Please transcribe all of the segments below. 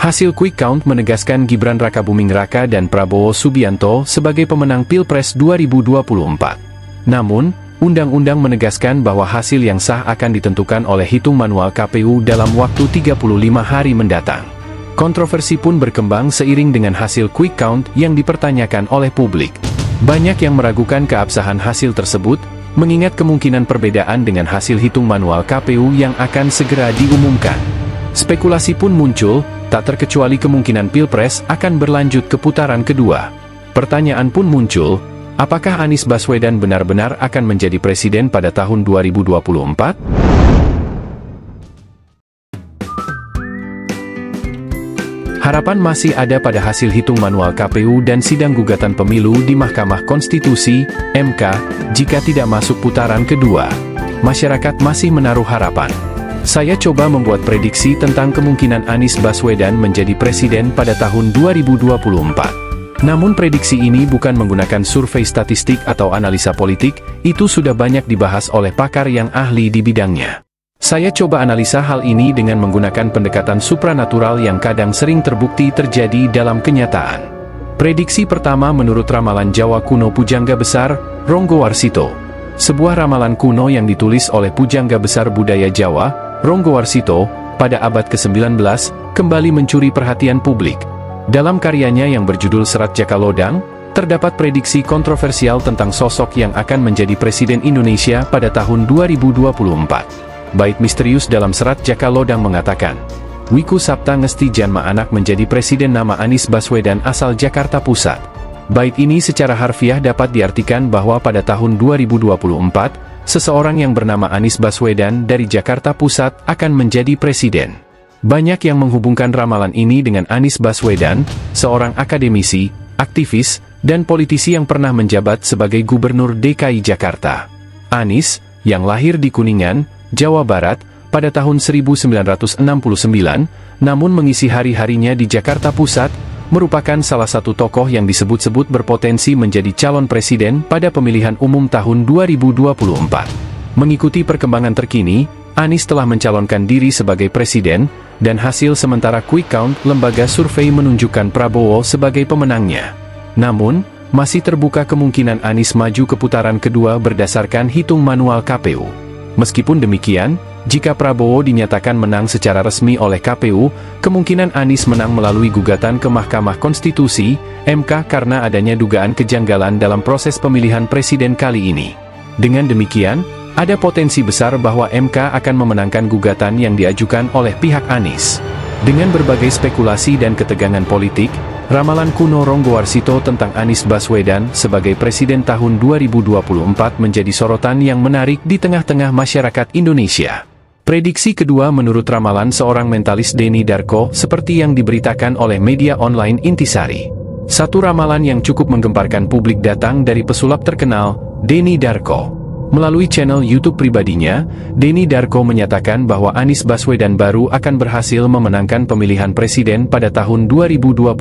Hasil quick count menegaskan Gibran Rakabuming Raka dan Prabowo Subianto sebagai pemenang Pilpres 2024. Namun, undang-undang menegaskan bahwa hasil yang sah akan ditentukan oleh hitung manual KPU dalam waktu 35 hari mendatang. Kontroversi pun berkembang seiring dengan hasil quick count yang dipertanyakan oleh publik. Banyak yang meragukan keabsahan hasil tersebut, mengingat kemungkinan perbedaan dengan hasil hitung manual KPU yang akan segera diumumkan. Spekulasi pun muncul, tak terkecuali kemungkinan Pilpres akan berlanjut ke putaran kedua. Pertanyaan pun muncul, apakah Anies Baswedan benar-benar akan menjadi presiden pada tahun 2024? Harapan masih ada pada hasil hitung manual KPU dan sidang gugatan pemilu di Mahkamah Konstitusi, MK, jika tidak masuk putaran kedua. Masyarakat masih menaruh harapan. Saya coba membuat prediksi tentang kemungkinan Anies Baswedan menjadi presiden pada tahun 2024. Namun prediksi ini bukan menggunakan survei statistik atau analisa politik, itu sudah banyak dibahas oleh pakar yang ahli di bidangnya. Saya coba analisa hal ini dengan menggunakan pendekatan supranatural yang kadang sering terbukti terjadi dalam kenyataan. Prediksi pertama menurut ramalan Jawa kuno Pujangga Besar, Ronggo Warsito. Sebuah ramalan kuno yang ditulis oleh Pujangga Besar Budaya Jawa, Ronggo Warsito, pada abad ke-19, kembali mencuri perhatian publik. Dalam karyanya yang berjudul Serat Jaka Lodang, terdapat prediksi kontroversial tentang sosok yang akan menjadi presiden Indonesia pada tahun 2024. Bait misterius dalam Serat Jaka Lodang mengatakan, Wiku Sapta ngesti janma anak menjadi presiden nama Anies Baswedan asal Jakarta Pusat. Bait ini secara harfiah dapat diartikan bahwa pada tahun 2024, seseorang yang bernama Anies Baswedan dari Jakarta Pusat akan menjadi presiden. Banyak yang menghubungkan ramalan ini dengan Anies Baswedan, seorang akademisi, aktivis, dan politisi yang pernah menjabat sebagai Gubernur DKI Jakarta. Anies, yang lahir di Kuningan, Jawa Barat, pada tahun 1969, namun mengisi hari-harinya di Jakarta Pusat, merupakan salah satu tokoh yang disebut-sebut berpotensi menjadi calon presiden pada pemilihan umum tahun 2024. Mengikuti perkembangan terkini, Anies telah mencalonkan diri sebagai presiden, dan hasil sementara quick count lembaga survei menunjukkan Prabowo sebagai pemenangnya. Namun, masih terbuka kemungkinan Anies maju ke putaran kedua berdasarkan hitung manual KPU. Meskipun demikian, jika Prabowo dinyatakan menang secara resmi oleh KPU, kemungkinan Anies menang melalui gugatan ke Mahkamah Konstitusi, MK, karena adanya dugaan kejanggalan dalam proses pemilihan presiden kali ini. Dengan demikian, ada potensi besar bahwa MK akan memenangkan gugatan yang diajukan oleh pihak Anies. Dengan berbagai spekulasi dan ketegangan politik, ramalan kuno Ronggo Warsito tentang Anies Baswedan sebagai presiden tahun 2024 menjadi sorotan yang menarik di tengah-tengah masyarakat Indonesia. Prediksi kedua menurut ramalan seorang mentalis Denny Darko seperti yang diberitakan oleh media online Intisari. Satu ramalan yang cukup menggemparkan publik datang dari pesulap terkenal, Denny Darko. Melalui channel YouTube pribadinya, Denny Darko menyatakan bahwa Anies Baswedan baru akan berhasil memenangkan pemilihan presiden pada tahun 2029.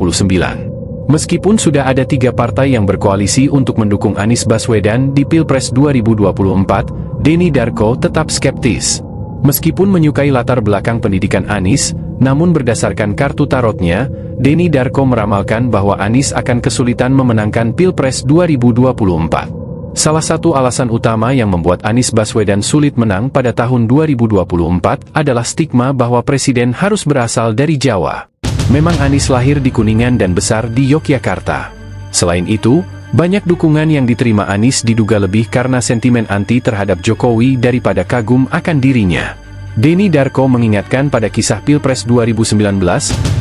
Meskipun sudah ada 3 partai yang berkoalisi untuk mendukung Anies Baswedan di Pilpres 2024, Denny Darko tetap skeptis. Meskipun menyukai latar belakang pendidikan Anies, namun berdasarkan kartu tarotnya, Denny Darko meramalkan bahwa Anies akan kesulitan memenangkan Pilpres 2024. Salah satu alasan utama yang membuat Anies Baswedan sulit menang pada tahun 2024 adalah stigma bahwa presiden harus berasal dari Jawa. Memang Anies lahir di Kuningan dan besar di Yogyakarta. Selain itu, banyak dukungan yang diterima Anies diduga lebih karena sentimen anti terhadap Jokowi daripada kagum akan dirinya. Denny Darko mengingatkan pada kisah Pilpres 2019,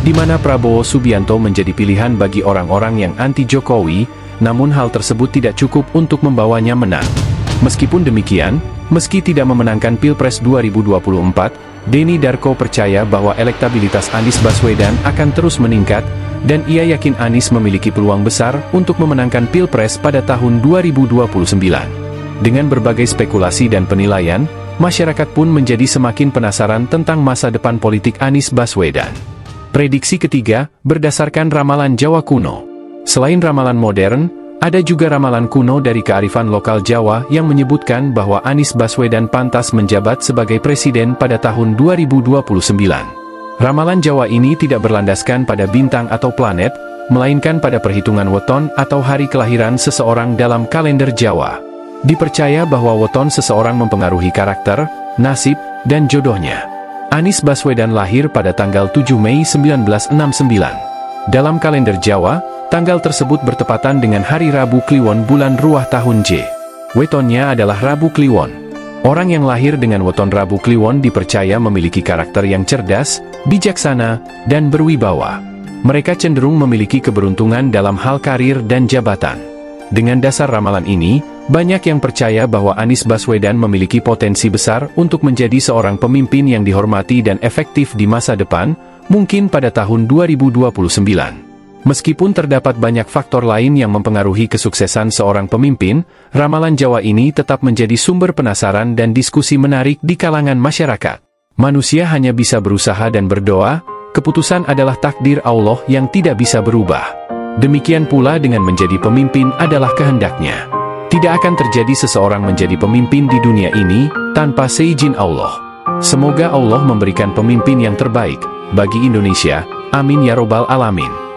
di mana Prabowo Subianto menjadi pilihan bagi orang-orang yang anti Jokowi, namun hal tersebut tidak cukup untuk membawanya menang. Meskipun demikian, meski tidak memenangkan Pilpres 2024, Denny Darko percaya bahwa elektabilitas Anies Baswedan akan terus meningkat, dan ia yakin Anies memiliki peluang besar untuk memenangkan Pilpres pada tahun 2029. Dengan berbagai spekulasi dan penilaian, masyarakat pun menjadi semakin penasaran tentang masa depan politik Anies Baswedan. Prediksi ketiga, berdasarkan ramalan Jawa kuno. Selain ramalan modern, ada juga ramalan kuno dari kearifan lokal Jawa yang menyebutkan bahwa Anies Baswedan pantas menjabat sebagai presiden pada tahun 2029. Ramalan Jawa ini tidak berlandaskan pada bintang atau planet, melainkan pada perhitungan weton atau hari kelahiran seseorang dalam kalender Jawa. Dipercaya bahwa weton seseorang mempengaruhi karakter, nasib, dan jodohnya. Anies Baswedan lahir pada tanggal 7 Mei 1969. Dalam kalender Jawa, tanggal tersebut bertepatan dengan hari Rabu Kliwon bulan Ruah tahun J. Wetonnya adalah Rabu Kliwon. Orang yang lahir dengan weton Rabu Kliwon dipercaya memiliki karakter yang cerdas, bijaksana, dan berwibawa. Mereka cenderung memiliki keberuntungan dalam hal karir dan jabatan. Dengan dasar ramalan ini, banyak yang percaya bahwa Anies Baswedan memiliki potensi besar untuk menjadi seorang pemimpin yang dihormati dan efektif di masa depan, mungkin pada tahun 2029. Meskipun terdapat banyak faktor lain yang mempengaruhi kesuksesan seorang pemimpin, ramalan Jawa ini tetap menjadi sumber penasaran dan diskusi menarik di kalangan masyarakat. Manusia hanya bisa berusaha dan berdoa, keputusan adalah takdir Allah yang tidak bisa berubah. Demikian pula dengan menjadi pemimpin adalah kehendaknya. Tidak akan terjadi seseorang menjadi pemimpin di dunia ini tanpa seizin Allah. Semoga Allah memberikan pemimpin yang terbaik bagi Indonesia. Amin ya robbal alamin.